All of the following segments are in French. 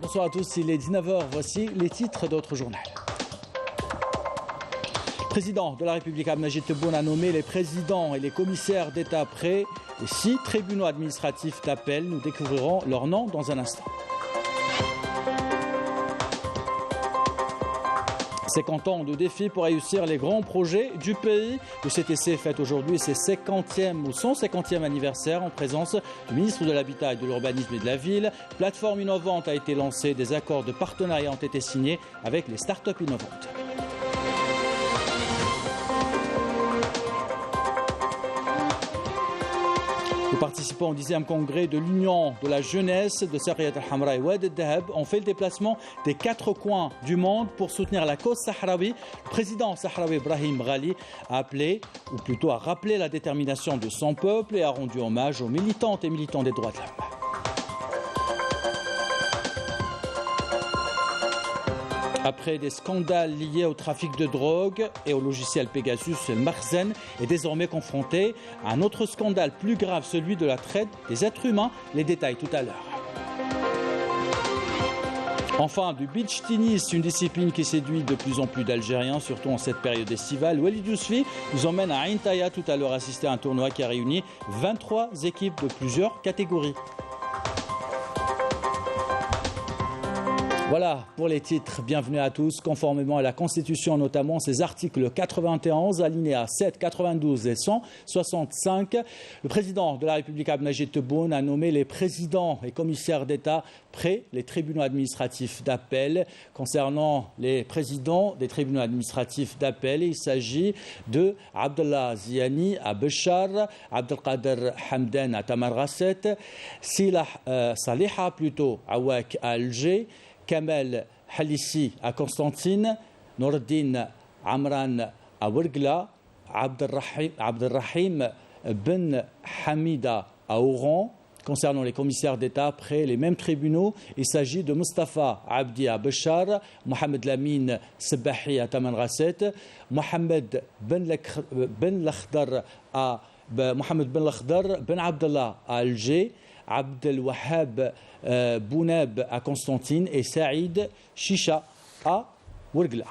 Bonsoir à tous, il est 19h, voici les titres d'autres journaux. Le président de la République Abdelmajid Tebboune a nommé les présidents et les commissaires d'État près les 6 tribunaux administratifs d'appel. Nous découvrirons leurs noms dans un instant. 50 ans de défis pour réussir les grands projets du pays. Le CTC fête aujourd'hui ses 50e ou 150e anniversaire en présence du ministre de l'Habitat et de l'Urbanisme et de la Ville. Plateforme innovante a été lancée, des accords de partenariat ont été signés avec les startups innovantes. Les participants au 10e congrès de l'Union de la jeunesse de Sariyat al-Hamra et Oued el-Dahab ont fait le déplacement des 4 coins du monde pour soutenir la cause sahraoui. Le président sahraoui Brahim Ghali a appelé, ou plutôt a rappelé la détermination de son peuple et a rendu hommage aux militantes et militants des droits de l'homme. Après des scandales liés au trafic de drogue et au logiciel Pegasus, le Makhzen est désormais confronté à un autre scandale plus grave, celui de la traite des êtres humains. Les détails tout à l'heure. Enfin, du beach tennis, une discipline qui séduit de plus en plus d'Algériens, surtout en cette période estivale. Walid Yousfi nous emmène à Ain Taïa tout à l'heure assister à un tournoi qui a réuni 23 équipes de plusieurs catégories. Voilà pour les titres. Bienvenue à tous. Conformément à la Constitution, notamment ses articles 91, alinéas 7, 92 et 165, le président de la République Abdelmajid Tebboune a nommé les présidents et commissaires d'État près les tribunaux administratifs d'appel. Concernant les présidents des tribunaux administratifs d'appel, il s'agit de Abdallah Ziani à Béchar, Abdelkader Hamdan à Tamarrasset, Saliha plutôt à Ouak à Alger, Kamel Halissi à Constantine, Nourdine Amran à Ouergla, Abdelrahim Ben Hamida à Oran. Concernant les commissaires d'État près les mêmes tribunaux, il s'agit de Mustafa Abdi à Béchar, Mohamed Lamine Sebahi à Tamanrasset, Mohamed Ben Lakhdar Ben Abdallah à Alger, Abdel Wahab Bounab à Constantine et Saïd Chicha à Ouergla.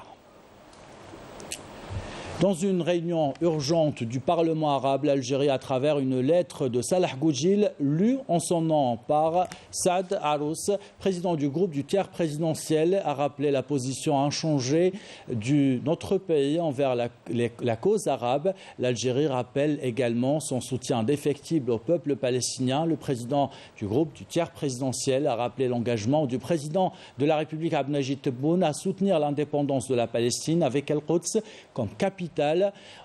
Dans une réunion urgente du Parlement arabe, l'Algérie, à travers une lettre de Salah Goudjil, lue en son nom par Saad Arous, président du groupe du tiers présidentiel, a rappelé la position inchangée de notre pays envers la cause arabe. L'Algérie rappelle également son soutien indéfectible au peuple palestinien. Le président du groupe du tiers présidentiel a rappelé l'engagement du président de la République Abdelmajid Tebboune à soutenir l'indépendance de la Palestine avec El-Quds comme capitale,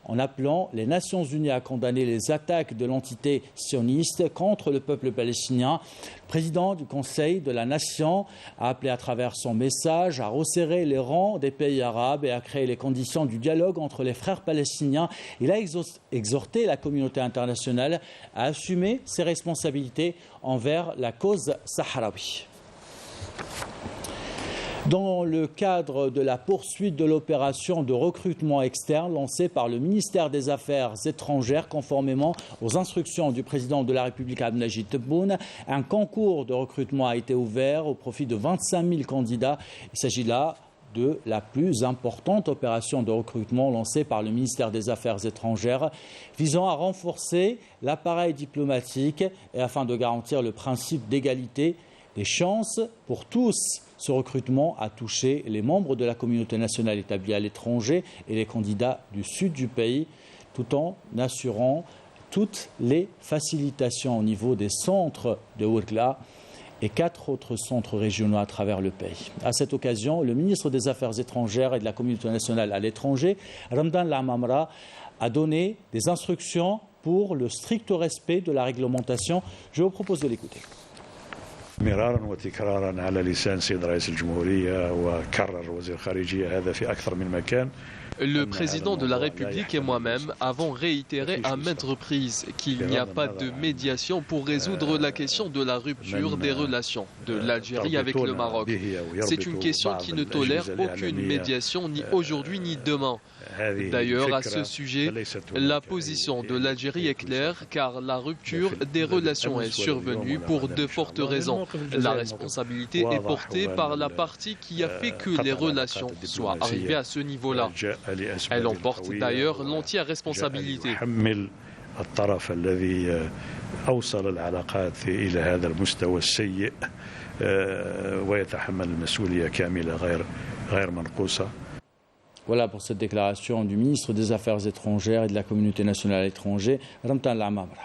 en appelant les Nations Unies à condamner les attaques de l'entité sioniste contre le peuple palestinien. Le président du Conseil de la Nation a appelé à travers son message à resserrer les rangs des pays arabes et à créer les conditions du dialogue entre les frères palestiniens. Il a exhorté la communauté internationale à assumer ses responsabilités envers la cause sahraoui. Dans le cadre de la poursuite de l'opération de recrutement externe lancée par le ministère des Affaires étrangères, conformément aux instructions du président de la République Abdelmajid Tebboune, un concours de recrutement a été ouvert au profit de 25 000 candidats. Il s'agit là de la plus importante opération de recrutement lancée par le ministère des Affaires étrangères, visant à renforcer l'appareil diplomatique et afin de garantir le principe d'égalité des chances pour tous. Ce recrutement a touché les membres de la communauté nationale établie à l'étranger et les candidats du sud du pays, tout en assurant toutes les facilitations au niveau des centres de Ouergla et 4 autres centres régionaux à travers le pays. À cette occasion, le ministre des Affaires étrangères et de la communauté nationale à l'étranger, Ramdan Lamamra, a donné des instructions pour le strict respect de la réglementation. Je vous propose de l'écouter. مرارا وتكرارا على لسان سيد رئيس الجمهورية وكرر وزير الخارجية هذا في أكثر من مكان. Le président de la République et moi-même avons réitéré à maintes reprises qu'il n'y a pas de médiation pour résoudre la question de la rupture des relations de l'Algérie avec le Maroc. C'est une question qui ne tolère aucune médiation, ni aujourd'hui ni demain. D'ailleurs, à ce sujet, la position de l'Algérie est claire car la rupture des relations est survenue pour de fortes raisons. La responsabilité est portée par la partie qui a fait que les relations soient arrivées à ce niveau-là. Elle en porte d'ailleurs l'entière responsabilité. الطرف الذي أوصل العلاقات إلى هذا المستوى السيء ويتحمل المسؤولية كاملة غير منقوصة. Voilà pour cette déclaration du ministre des Affaires étrangères et de la communauté nationale à l'étranger, Ramtan Lamamra.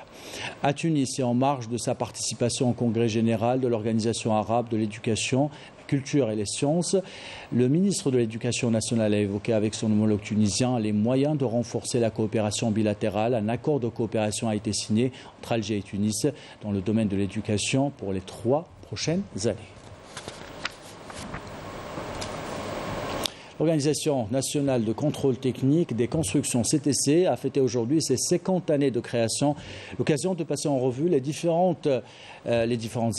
À Tunis et en marge de sa participation au congrès général de l'Organisation arabe de l'éducation, la culture et les sciences, le ministre de l'Éducation nationale a évoqué avec son homologue tunisien les moyens de renforcer la coopération bilatérale. Un accord de coopération a été signé entre Alger et Tunis dans le domaine de l'éducation pour les 3 prochaines années. L'Organisation nationale de contrôle technique des constructions CTC a fêté aujourd'hui ses 50 années de création, l'occasion de passer en revue les différentes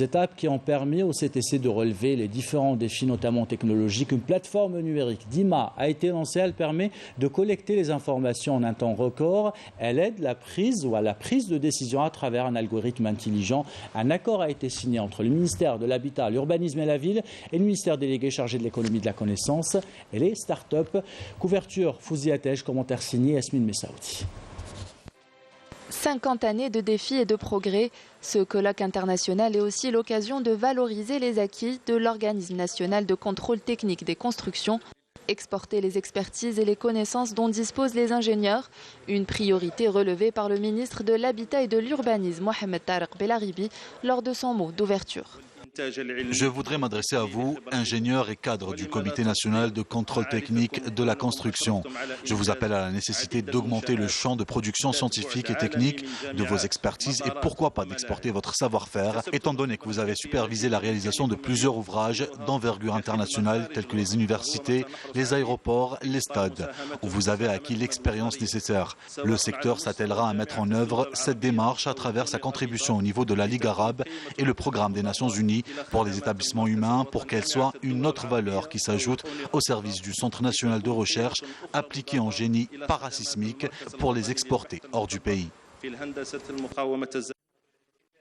étapes qui ont permis au CTC de relever les différents défis, notamment technologiques. Une plateforme numérique DIMA a été lancée. Elle permet de collecter les informations en un temps record. Elle aide à la prise de décision à travers un algorithme intelligent. Un accord a été signé entre le ministère de l'Habitat, l'Urbanisme et la Ville et le ministère délégué chargé de l'économie de la connaissance et les start-up. Couverture Fouzi Atej, commentaire signé Yasmine Messaoudi. 50 années de défis et de progrès. Ce colloque international est aussi l'occasion de valoriser les acquis de l'Organisme national de contrôle technique des constructions, exporter les expertises et les connaissances dont disposent les ingénieurs, une priorité relevée par le ministre de l'Habitat et de l'Urbanisme, Mohamed Tarek Belaribi, lors de son mot d'ouverture. Je voudrais m'adresser à vous, ingénieurs et cadres du Comité national de contrôle technique de la construction. Je vous appelle à la nécessité d'augmenter le champ de production scientifique et technique de vos expertises et pourquoi pas d'exporter votre savoir-faire, étant donné que vous avez supervisé la réalisation de plusieurs ouvrages d'envergure internationale tels que les universités, les aéroports, les stades, où vous avez acquis l'expérience nécessaire. Le secteur s'attellera à mettre en œuvre cette démarche à travers sa contribution au niveau de la Ligue arabe et le programme des Nations unies pour les établissements humains, pour qu'elle soit une autre valeur qui s'ajoute au service du Centre national de recherche appliqué en génie parasismique pour les exporter hors du pays.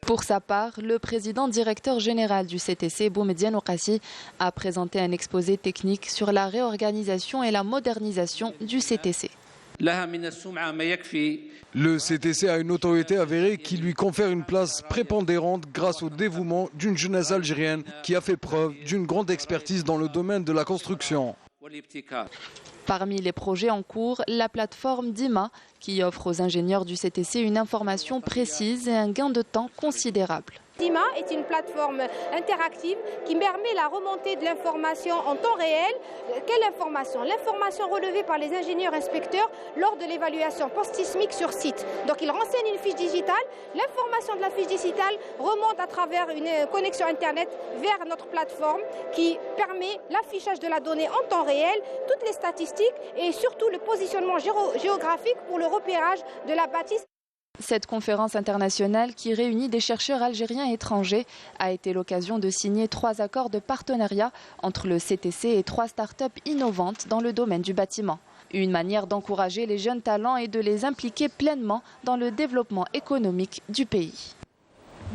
Pour sa part, le président directeur général du CTC, Boumediene Ouqassi, a présenté un exposé technique sur la réorganisation et la modernisation du CTC. Le CTC a une autorité avérée qui lui confère une place prépondérante grâce au dévouement d'une jeunesse algérienne qui a fait preuve d'une grande expertise dans le domaine de la construction. Parmi les projets en cours, la plateforme DIMA qui offre aux ingénieurs du CTC une information précise et un gain de temps considérable. DIMA est une plateforme interactive qui permet la remontée de l'information en temps réel. Quelle information? L'information relevée par les ingénieurs inspecteurs lors de l'évaluation post-sismique sur site. Donc ils renseignent une fiche digitale. L'information de la fiche digitale remonte à travers une connexion Internet vers notre plateforme qui permet l'affichage de la donnée en temps réel, toutes les statistiques et surtout le positionnement géographique pour le repérage de la bâtisse. Cette conférence internationale qui réunit des chercheurs algériens et étrangers a été l'occasion de signer 3 accords de partenariat entre le CTC et 3 start-up innovantes dans le domaine du bâtiment. Une manière d'encourager les jeunes talents et de les impliquer pleinement dans le développement économique du pays.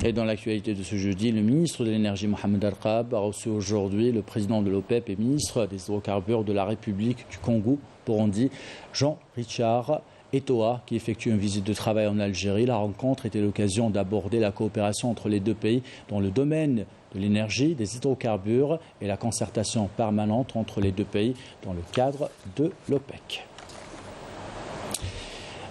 Et dans l'actualité de ce jeudi, le ministre de l'Énergie Mohamed Arqab a reçu aujourd'hui le président de l'OPEP et ministre des hydrocarbures de la République du Congo, Burundi, Jean-Richard Etoa, qui effectue une visite de travail en Algérie. La rencontre était l'occasion d'aborder la coopération entre les deux pays dans le domaine de l'énergie, des hydrocarbures et la concertation permanente entre les deux pays dans le cadre de l'OPEC.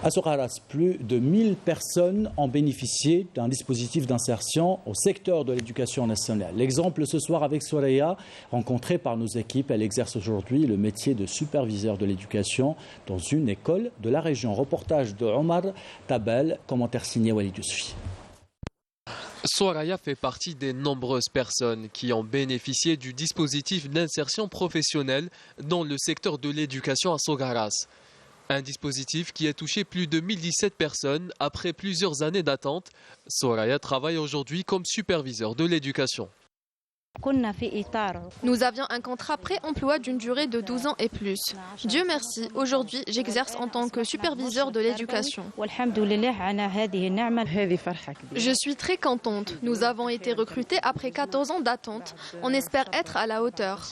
À Sogaras, plus de 1000 personnes ont bénéficié d'un dispositif d'insertion au secteur de l'éducation nationale. L'exemple ce soir avec Soraya, rencontrée par nos équipes. Elle exerce aujourd'hui le métier de superviseur de l'éducation dans une école de la région. Reportage de Omar Tabel, commentaire signé Walid Yousfi. Soraya fait partie des nombreuses personnes qui ont bénéficié du dispositif d'insertion professionnelle dans le secteur de l'éducation à Sogaras. Un dispositif qui a touché plus de 1017 personnes après plusieurs années d'attente. Soraya travaille aujourd'hui comme superviseur de l'éducation. Nous avions un contrat pré-emploi d'une durée de 12 ans et plus. Dieu merci, aujourd'hui, j'exerce en tant que superviseur de l'éducation. Je suis très contente. Nous avons été recrutés après 14 ans d'attente. On espère être à la hauteur.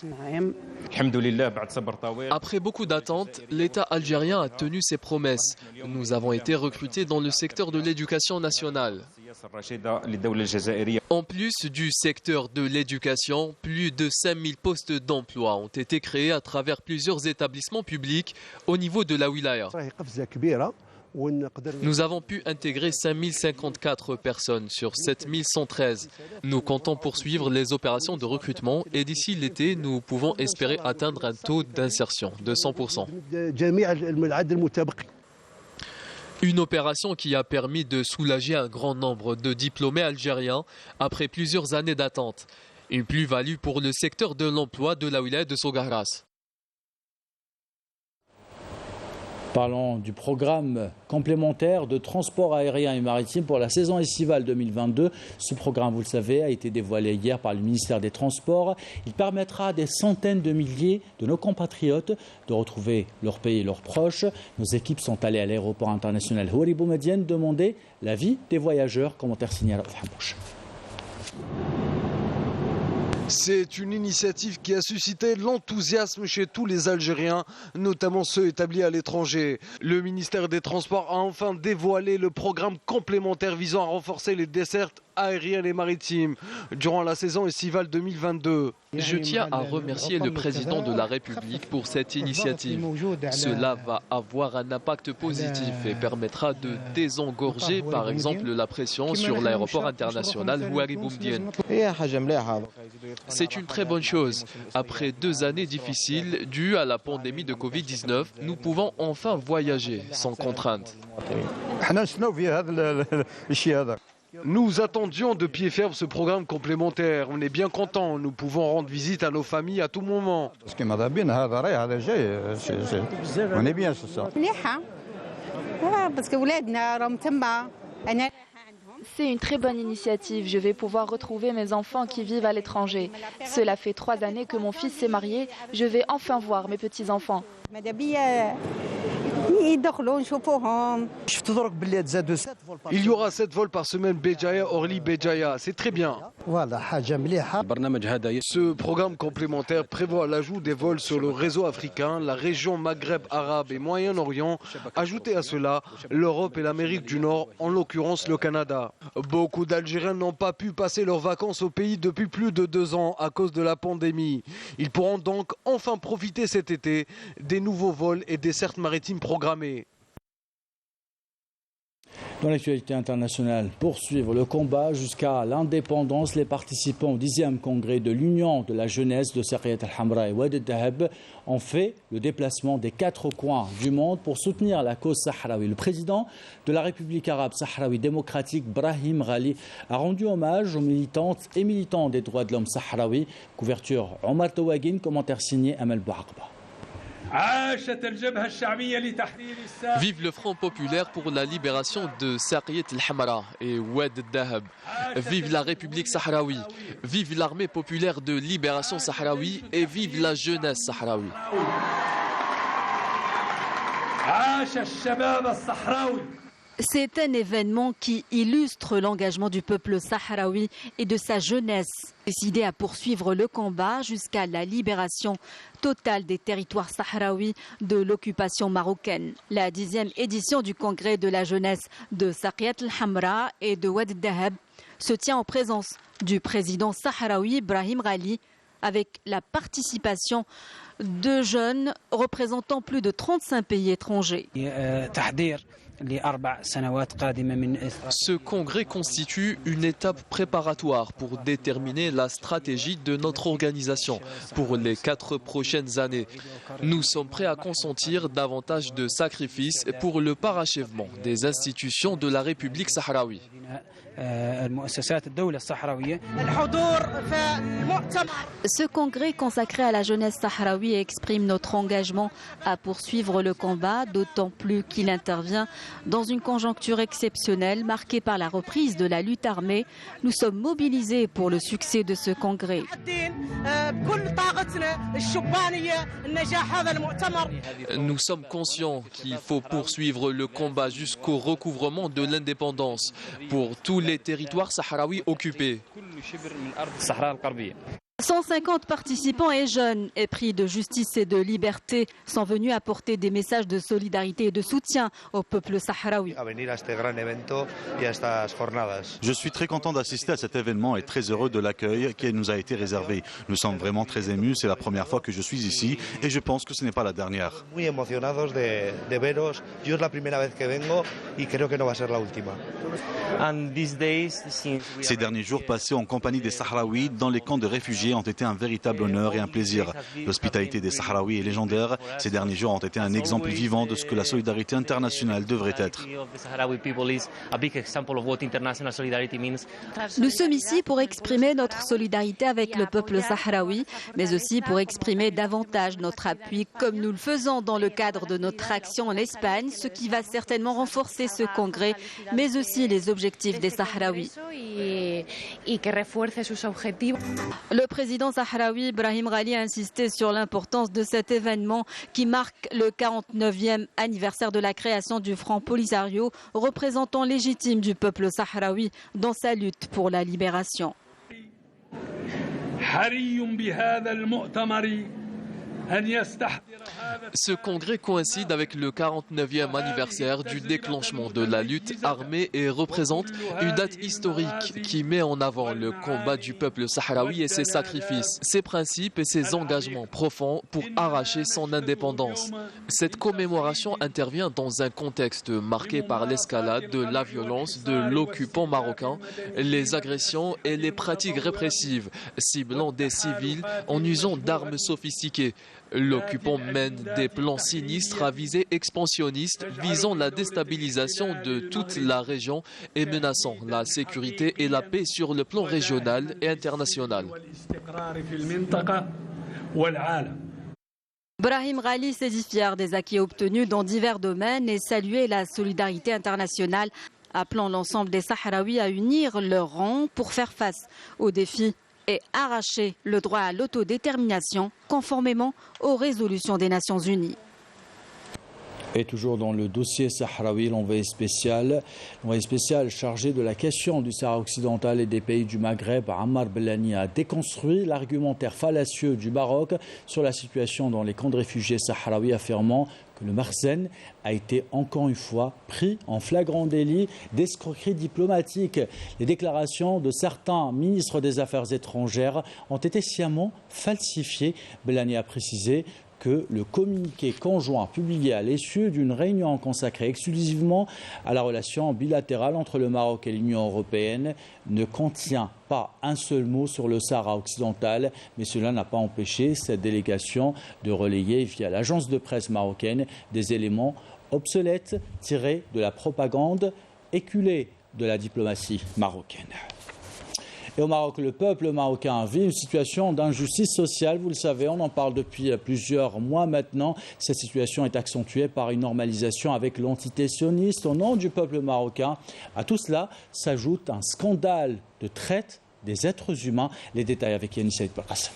Après beaucoup d'attentes, l'État algérien a tenu ses promesses. Nous avons été recrutés dans le secteur de l'éducation nationale. En plus du secteur de l'éducation, plus de 5000 postes d'emploi ont été créés à travers plusieurs établissements publics au niveau de la wilaya. Nous avons pu intégrer 5054 personnes sur 7113. Nous comptons poursuivre les opérations de recrutement et d'ici l'été, nous pouvons espérer atteindre un taux d'insertion de 100%. Une opération qui a permis de soulager un grand nombre de diplômés algériens après plusieurs années d'attente. Une plus-value pour le secteur de l'emploi de la wilaya de Soghagras. Parlons du programme complémentaire de transport aérien et maritime pour la saison estivale 2022. Ce programme, vous le savez, a été dévoilé hier par le ministère des Transports. Il permettra à des centaines de milliers de nos compatriotes de retrouver leur pays et leurs proches. Nos équipes sont allées à l'aéroport international Houari Boumediene demander l'avis des voyageurs. Commentaire signé à Fambouche. C'est une initiative qui a suscité l'enthousiasme chez tous les Algériens, notamment ceux établis à l'étranger. Le ministère des Transports a enfin dévoilé le programme complémentaire visant à renforcer les dessertes aériennes et maritimes durant la saison estivale 2022. Je tiens à remercier le président de la République pour cette initiative. Cela va avoir un impact positif et permettra de désengorger par exemple la pression sur l'aéroport international Houari Boumediene. C'est une très bonne chose. Après 2 années difficiles dues à la pandémie de Covid-19, nous pouvons enfin voyager sans contrainte. Nous attendions de pied ferme ce programme complémentaire. On est bien contents. Nous pouvons rendre visite à nos familles à tout moment. On est bien sur ça. C'est une très bonne initiative. Je vais pouvoir retrouver mes enfants qui vivent à l'étranger. Cela fait 3 années que mon fils s'est marié. Je vais enfin voir mes petits-enfants. Il y aura 7 vols par semaine Béjaïa-Orly-Béjaïa. C'est très bien. Ce programme complémentaire prévoit l'ajout des vols sur le réseau africain, la région Maghreb arabe et Moyen-Orient. Ajouté à cela, l'Europe et l'Amérique du Nord, en l'occurrence le Canada. Beaucoup d'Algériens n'ont pas pu passer leurs vacances au pays depuis plus de 2 ans à cause de la pandémie. Ils pourront donc enfin profiter cet été des nouveaux vols et dessertes maritimes programmées. Dans l'actualité internationale, poursuivre le combat jusqu'à l'indépendance. Les participants au 10e congrès de l'Union de la jeunesse de Sariyat al-Hamra et Oued al-Dahab ont fait le déplacement des 4 coins du monde pour soutenir la cause sahraoui. Le président de la République arabe sahraoui démocratique, Brahim Ghali, a rendu hommage aux militantes et militants des droits de l'homme sahraoui. Couverture Omar Tawagin, commentaire signé Amal Bouakba. Vive le Front populaire pour la libération de Sariyat al-Hamra et Oued al-Dahab. Vive la République sahraoui. Vive l'armée populaire de libération sahraoui et vive la jeunesse sahraoui. C'est un événement qui illustre l'engagement du peuple sahraoui et de sa jeunesse, décidé à poursuivre le combat jusqu'à la libération totale des territoires sahraouis de l'occupation marocaine. La 10e édition du congrès de la jeunesse de Sariyat al-Hamra et de Oued al-Dahab se tient en présence du président sahraoui Brahim Ghali, avec la participation de jeunes représentant plus de 35 pays étrangers. Ce congrès constitue une étape préparatoire pour déterminer la stratégie de notre organisation pour les 4 prochaines années. Nous sommes prêts à consentir davantage de sacrifices pour le parachèvement des institutions de la République sahraoui. Ce congrès consacré à la jeunesse sahraoui exprime notre engagement à poursuivre le combat, d'autant plus qu'il intervient dans une conjoncture exceptionnelle marquée par la reprise de la lutte armée. Nous sommes mobilisés pour le succès de ce congrès. Nous sommes conscients qu'il faut poursuivre le combat jusqu'au recouvrement de l'indépendance pour tous les territoires sahraouis occupés. 150 participants et jeunes, épris de justice et de liberté, sont venus apporter des messages de solidarité et de soutien au peuple sahraoui. Je suis très content d'assister à cet événement et très heureux de l'accueil qui nous a été réservé. Nous sommes vraiment très émus, c'est la première fois que je suis ici et je pense que ce n'est pas la dernière. Ces derniers jours passés en compagnie des Sahraouis dans les camps de réfugiés ont été un véritable honneur et un plaisir. L'hospitalité des Sahraouis est légendaire. Ces derniers jours ont été un exemple vivant de ce que la solidarité internationale devrait être. Nous sommes ici pour exprimer notre solidarité avec le peuple sahraoui, mais aussi pour exprimer davantage notre appui, comme nous le faisons dans le cadre de notre action en Espagne, ce qui va certainement renforcer ce congrès, mais aussi les objectifs des Sahraouis. Le président sahraoui Brahim Ghali a insisté sur l'importance de cet événement qui marque le 49e anniversaire de la création du Front Polisario, représentant légitime du peuple sahraoui dans sa lutte pour la libération. Ce congrès coïncide avec le 49e anniversaire du déclenchement de la lutte armée et représente une date historique qui met en avant le combat du peuple sahraoui et ses sacrifices, ses principes et ses engagements profonds pour arracher son indépendance. Cette commémoration intervient dans un contexte marqué par l'escalade de la violence de l'occupant marocain, les agressions et les pratiques répressives, ciblant des civils en usant d'armes sophistiquées. L'occupant mène des plans sinistres à visée expansionniste visant la déstabilisation de toute la région et menaçant la sécurité et la paix sur le plan régional et international. Brahim Ghali s'est dit fier des acquis obtenus dans divers domaines et salué la solidarité internationale, appelant l'ensemble des Sahraouis à unir leurs rangs pour faire face aux défis et arracher le droit à l'autodétermination conformément aux résolutions des Nations Unies. Et toujours dans le dossier sahraoui, l'envoyé spécial chargé de la question du Sahara occidental et des pays du Maghreb, Ammar Bellani, a déconstruit l'argumentaire fallacieux du Maroc sur la situation dans les camps de réfugiés sahraouis, affirmant que le Makhzen a été encore une fois pris en flagrant délit d'escroquerie diplomatique. Les déclarations de certains ministres des Affaires étrangères ont été sciemment falsifiées. Bellani a précisé que le communiqué conjoint publié à l'issue d'une réunion consacrée exclusivement à la relation bilatérale entre le Maroc et l'Union européenne ne contient pas un seul mot sur le Sahara occidental, mais cela n'a pas empêché cette délégation de relayer via l'agence de presse marocaine des éléments obsolètes tirés de la propagande éculée de la diplomatie marocaine. Et au Maroc, le peuple marocain vit une situation d'injustice sociale. Vous le savez, on en parle depuis plusieurs mois maintenant. Cette situation est accentuée par une normalisation avec l'entité sioniste au nom du peuple marocain. À tout cela s'ajoute un scandale de traite des êtres humains. Les détails avec Yannis Saïd Barkassem.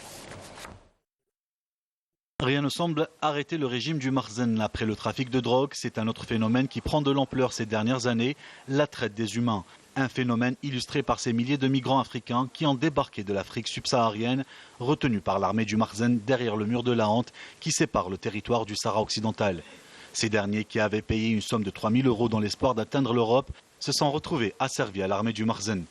Rien ne semble arrêter le régime du Makhzen après le trafic de drogue. C'est un autre phénomène qui prend de l'ampleur ces dernières années, la traite des humains. Un phénomène illustré par ces milliers de migrants africains qui ont débarqué de l'Afrique subsaharienne, retenus par l'armée du Makhzen derrière le mur de la honte qui sépare le territoire du Sahara occidental. Ces derniers, qui avaient payé une somme de 3 000 € dans l'espoir d'atteindre l'Europe, se sont retrouvés asservis à l'armée du Makhzen.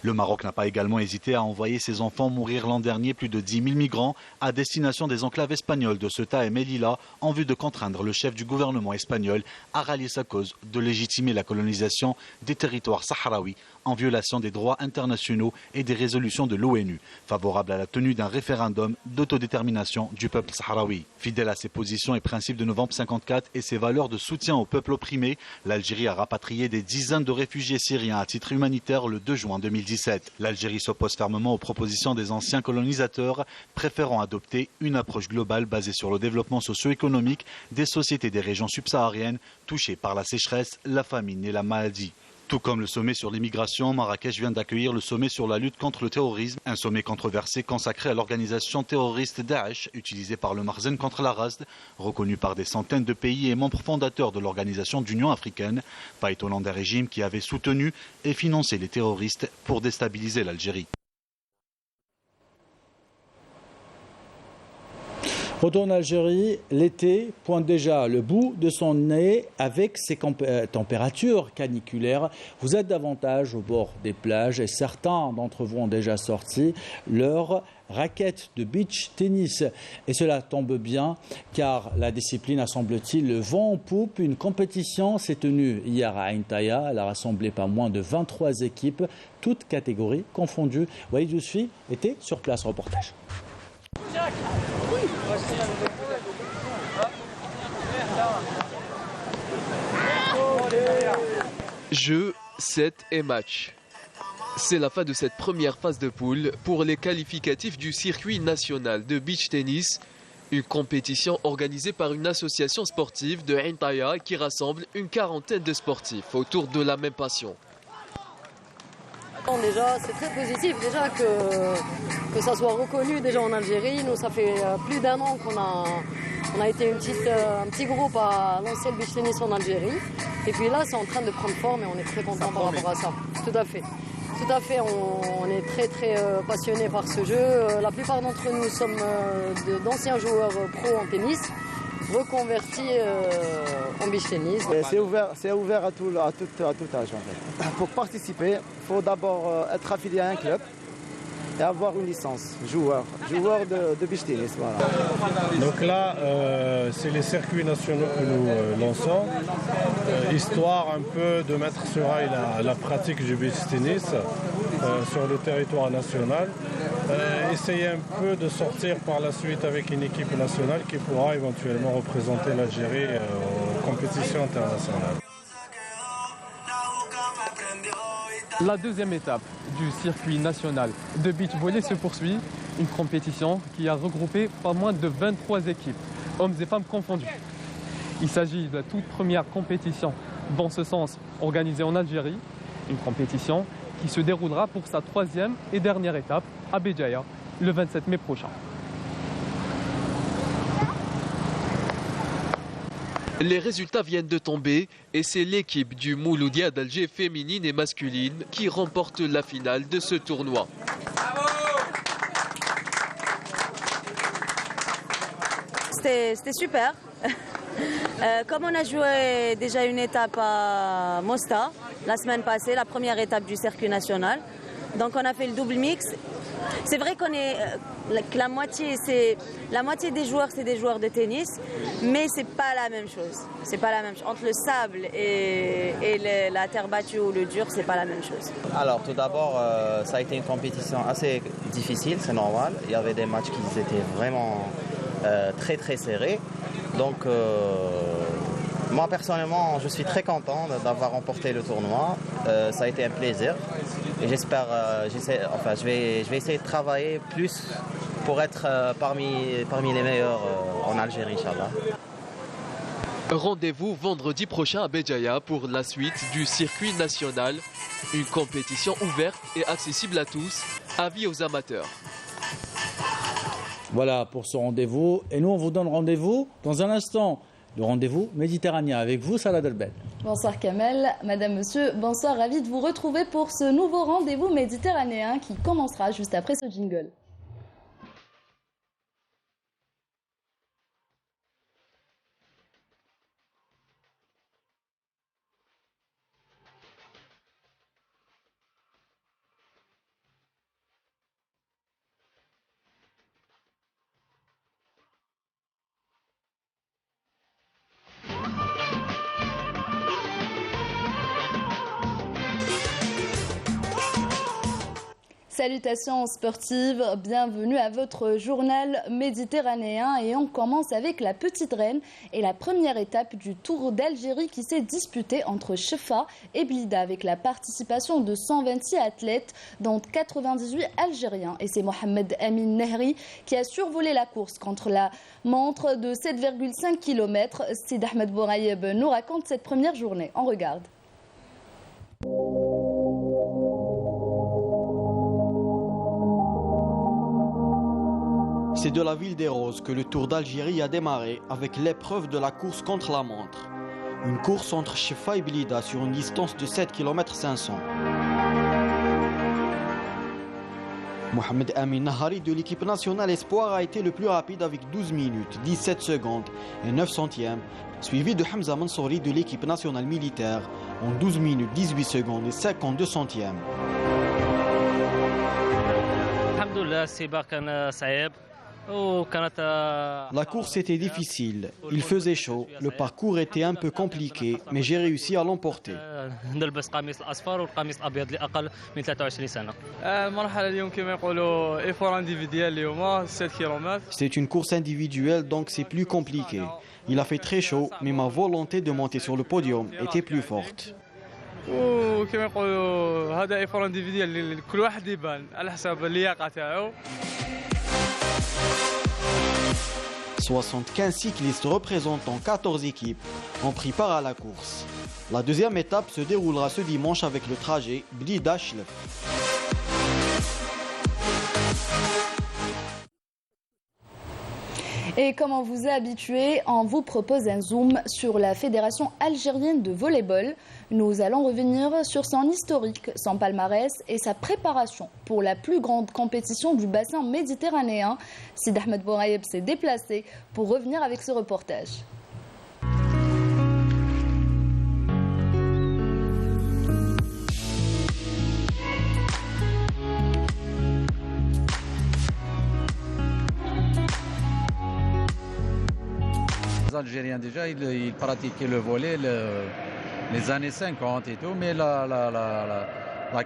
Le Maroc n'a pas également hésité à envoyer ses enfants mourir l'an dernier plus de 10 000 migrants à destination des enclaves espagnoles de Ceuta et Melilla en vue de contraindre le chef du gouvernement espagnol à rallier sa cause de légitimer la colonisation des territoires sahraouis en violation des droits internationaux et des résolutions de l'ONU, favorable à la tenue d'un référendum d'autodétermination du peuple sahraoui. Fidèle à ses positions et principes de novembre 54 et ses valeurs de soutien au peuple opprimé, l'Algérie a rapatrié des dizaines de réfugiés syriens à titre humanitaire le 2 juin 2017. L'Algérie s'oppose fermement aux propositions des anciens colonisateurs, préférant adopter une approche globale basée sur le développement socio-économique des sociétés des régions subsahariennes touchées par la sécheresse, la famine et la maladie. Tout comme le sommet sur l'immigration, Marrakech vient d'accueillir le sommet sur la lutte contre le terrorisme, un sommet controversé consacré à l'organisation terroriste Daesh, utilisée par le Marzen contre la Rasd, reconnu par des centaines de pays et membres fondateurs de l'organisation d'Union africaine, pas étonnant d'un régime qui avait soutenu et financé les terroristes pour déstabiliser l'Algérie. Retour en Algérie, l'été pointe déjà le bout de son nez avec ses températures caniculaires. Vous êtes davantage au bord des plages et certains d'entre vous ont déjà sorti leur raquette de beach tennis. Et cela tombe bien car la discipline a, semble-t-il, le vent en poupe. Une compétition s'est tenue hier à Ain Taïa. Elle a rassemblé pas moins de 23 équipes, toutes catégories confondues. Walid Yousfi était sur place, reportage. Jeu, 7 et match. C'est la fin de cette première phase de poule pour les qualificatifs du circuit national de beach tennis, une compétition organisée par une association sportive de Ain Taïa qui rassemble une quarantaine de sportifs autour de la même passion. Déjà, c'est très positif déjà que ça soit reconnu déjà en Algérie. Nous, ça fait plus d'1 an qu'on a été un petit groupe à lancer le beach tennis en Algérie. Et puis là, c'est en train de prendre forme et on est très content par rapport à ça. Tout à fait. Tout à fait, on est très passionnés par ce jeu. La plupart d'entre nous sommes d'anciens joueurs pro en tennis, reconvertis en beach tennis. C'est ouvert à tout âge en fait. Pour participer, il faut d'abord être affilié à un club et avoir une licence, joueur de beach tennis. Voilà. Donc là, c'est les circuits nationaux que nous lançons, histoire un peu de mettre sur rail la pratique du beach tennis sur le territoire national. Essayer un peu de sortir par la suite avec une équipe nationale qui pourra éventuellement représenter l'Algérie aux compétitions internationales. La deuxième étape du circuit national de beach volley se poursuit, une compétition qui a regroupé pas moins de 23 équipes, hommes et femmes confondus. Il s'agit de la toute première compétition dans ce sens organisée en Algérie, une compétition qui se déroulera pour sa 3e et dernière étape à Béjaïa le 27 mai prochain. Les résultats viennent de tomber et c'est l'équipe du Mouloudia d'Alger féminine et masculine qui remporte la finale de ce tournoi. C'était super. Comme on a joué déjà une étape à Mostar la semaine passée, la première étape du circuit national, donc on a fait le double mix. C'est vrai que la moitié des joueurs, c'est des joueurs de tennis, mais c'est pas la même chose. C'est pas la même chose. Entre le sable et la terre battue ou le dur, c'est pas la même chose. Alors tout d'abord, ça a été une compétition assez difficile, c'est normal. Il y avait des matchs qui étaient vraiment très serrés. Donc moi personnellement, je suis très content d'avoir remporté le tournoi. Ça a été un plaisir. Et j'espère, je vais essayer de travailler plus pour être parmi les meilleurs en Algérie, Inch'Allah. Rendez-vous vendredi prochain à Béjaïa pour la suite du circuit national. Une compétition ouverte et accessible à tous, avis aux amateurs. Voilà pour ce rendez-vous. Et nous, on vous donne rendez-vous dans un instant. Le rendez-vous méditerranéen avec vous, Salah Delbel. Bonsoir Kamel, madame, monsieur, bonsoir, ravi de vous retrouver pour ce nouveau rendez-vous méditerranéen qui commencera juste après ce jingle. Salutations sportives, bienvenue à votre journal méditerranéen et on commence avec la Petite Reine et la première étape du Tour d'Algérie qui s'est disputée entre Chefa et Blida avec la participation de 126 athlètes dont 98 Algériens. Et c'est Mohamed Amin Nehri qui a survolé la course contre la montre de 7,5 km. Sid Ahmed Bouraïeb nous raconte cette première journée. On regarde. C'est de la ville des Roses que le Tour d'Algérie a démarré avec l'épreuve de la course contre la montre. Une course entre Chefa et Blida sur une distance de 7 km 500. Mohamed Amin Nahari de l'équipe nationale Espoir a été le plus rapide avec 12 minutes, 17 secondes et 9 centièmes, suivi de Hamza Mansouri de l'équipe nationale militaire en 12 minutes, 18 secondes et 52 centièmes. La course était difficile, il faisait chaud, le parcours était un peu compliqué, mais j'ai réussi à l'emporter. C'est une course individuelle, donc c'est plus compliqué. Il a fait très chaud, mais ma volonté de monter sur le podium était plus forte. 75 cyclistes représentant 14 équipes ont pris part à la course. La deuxième étape se déroulera ce dimanche avec le trajet Blida-Chlef. Et comme on vous a habitué, on vous propose un zoom sur la Fédération algérienne de volleyball. Nous allons revenir sur son historique, son palmarès et sa préparation pour la plus grande compétition du bassin méditerranéen. Sid Ahmed Bouraïeb s'est déplacé pour revenir avec ce reportage. Les Algériens déjà, ils pratiquaient le volley les années 50 et tout, mais la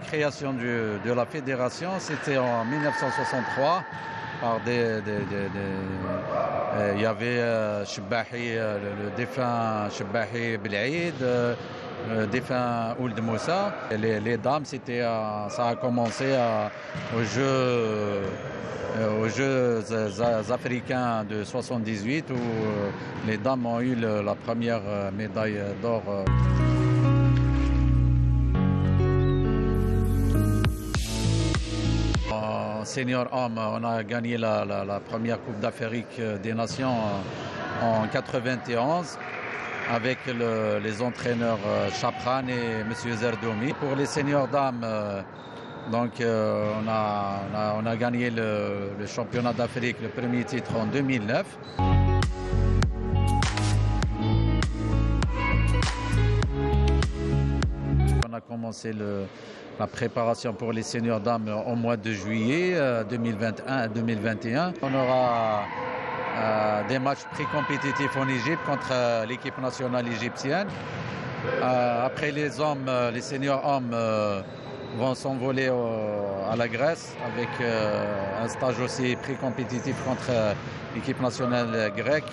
création de la fédération, c'était en 1963 par il y avait Chebbahi, le défunt Chebbahi Belaïd, le défunt Ould Moussa. Les dames, ça a commencé aux Jeux africains de 78 où les dames ont eu la première médaille d'or. En senior homme, on a gagné la première Coupe d'Afrique des Nations en 91 avec les entraîneurs Chapran et M. Zerdoumi. Pour les seniors dames, donc on a gagné le championnat d'Afrique, le premier titre en 2009. On a commencé la préparation pour les seniors dames au mois de juillet 2021. On aura des matchs pré-compétitifs en Égypte contre l'équipe nationale égyptienne. Après les seniors hommes vont s'envoler à la Grèce avec un stage aussi pré-compétitif contre l'équipe nationale grecque.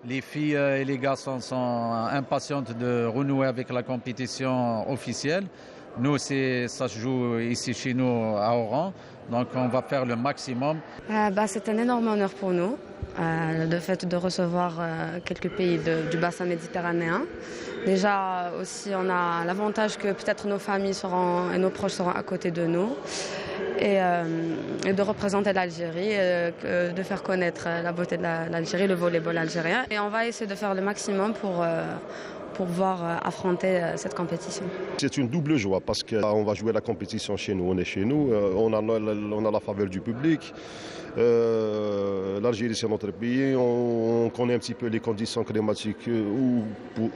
Les filles et les garçons sont impatientes de renouer avec la compétition officielle. Nous, ça se joue ici chez nous à Oran, donc on va faire le maximum. C'est un énorme honneur pour nous, le fait de recevoir quelques pays du bassin méditerranéen. Déjà aussi, on a l'avantage que peut-être nos familles et nos proches seront à côté de nous et de représenter l'Algérie, de faire connaître la beauté de l'Algérie, le volleyball algérien. Et on va essayer de faire le maximum pour pouvoir affronter cette compétition. C'est une double joie parce qu'on va jouer la compétition chez nous, on est chez nous, on a la faveur du public. L'Algérie, c'est notre pays, on connaît un petit peu les conditions climatiques où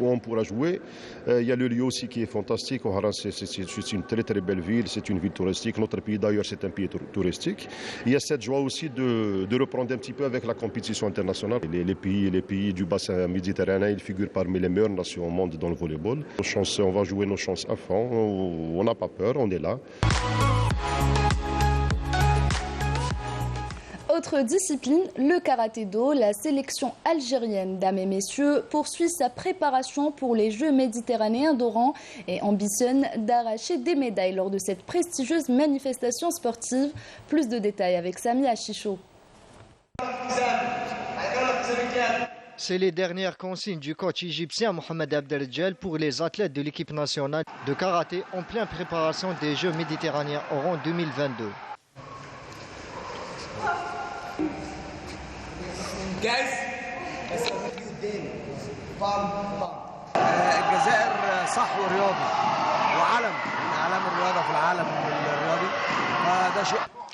on pourra jouer. Il y a le lieu aussi qui est fantastique. Oran, c'est une très très belle ville, c'est une ville touristique. Notre pays d'ailleurs, c'est un pays touristique. Il y a cette joie aussi de reprendre un petit peu avec la compétition internationale. Les pays du bassin méditerranéen, ils figurent parmi les meilleures nations au monde dans le volleyball. On va jouer nos chances à fond, on n'a pas peur, on est là. Autre discipline, le karaté-do. La sélection algérienne dames et messieurs poursuit sa préparation pour les Jeux méditerranéens d'Oran et ambitionne d'arracher des médailles lors de cette prestigieuse manifestation sportive. Plus de détails avec Sami Achicho. C'est les dernières consignes du coach égyptien Mohamed Abdelrajal pour les athlètes de l'équipe nationale de karaté en pleine préparation des Jeux méditerranéens Oran 2022.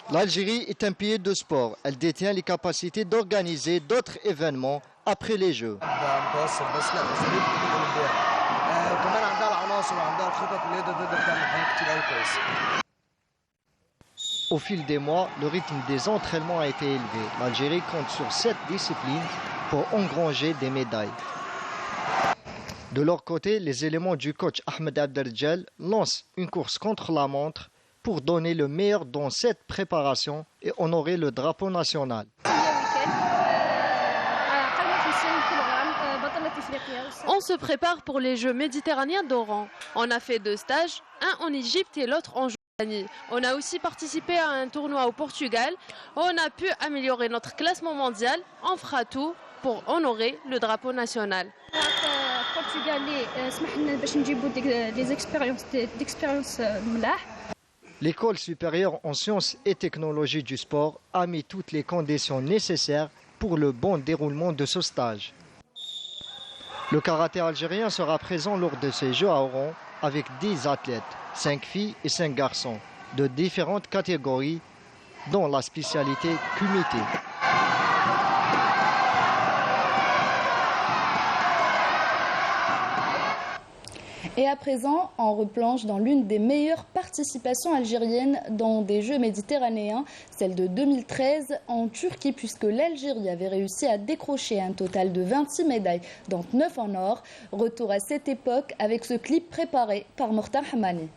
L'Algérie est un pays de sport. Elle détient les capacités d'organiser d'autres événements après les Jeux. Au fil des mois, le rythme des entraînements a été élevé. L'Algérie compte sur cette discipline pour engranger des médailles. De leur côté, les éléments du coach Ahmed Abdelrajal lancent une course contre la montre pour donner le meilleur dans cette préparation et honorer le drapeau national. On se prépare pour les Jeux méditerranéens d'Oran. On a fait 2 stages, un en Égypte et l'autre en Jordanie. On a aussi participé à un tournoi au Portugal. On a pu améliorer notre classement mondial. On fera tout pour honorer le drapeau national. L'école supérieure en sciences et technologies du sport a mis toutes les conditions nécessaires pour le bon déroulement de ce stage. Le karaté algérien sera présent lors de ces Jeux à Oran avec 10 athlètes, 5 filles et 5 garçons, de différentes catégories, dont la spécialité kumité. Et à présent, on replonge dans l'une des meilleures participations algériennes dans des Jeux méditerranéens, celle de 2013 en Turquie, puisque l'Algérie avait réussi à décrocher un total de 26 médailles, dont 9 en or. Retour à cette époque avec ce clip préparé par Mortar Hamani.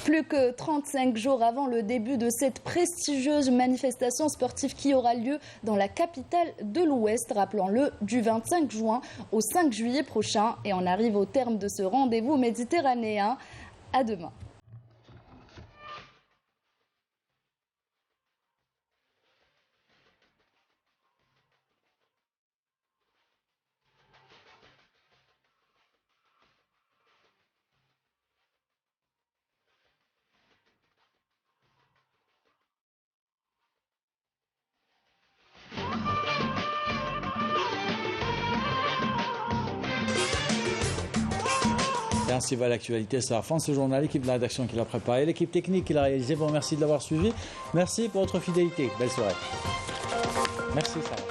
Plus que 35 jours avant le début de cette prestigieuse manifestation sportive qui aura lieu dans la capitale de l'Ouest, rappelons-le, du 25 juin au 5 juillet prochain. Et on arrive au terme de ce rendez-vous méditerranéen. À demain. Et ainsi va l'actualité. C'est la fin de ce journal. L'équipe de la rédaction qui l'a préparé, l'équipe technique qui l'a réalisé. Vous remercie de l'avoir suivi. Merci pour votre fidélité. Belle soirée. Merci Sarah.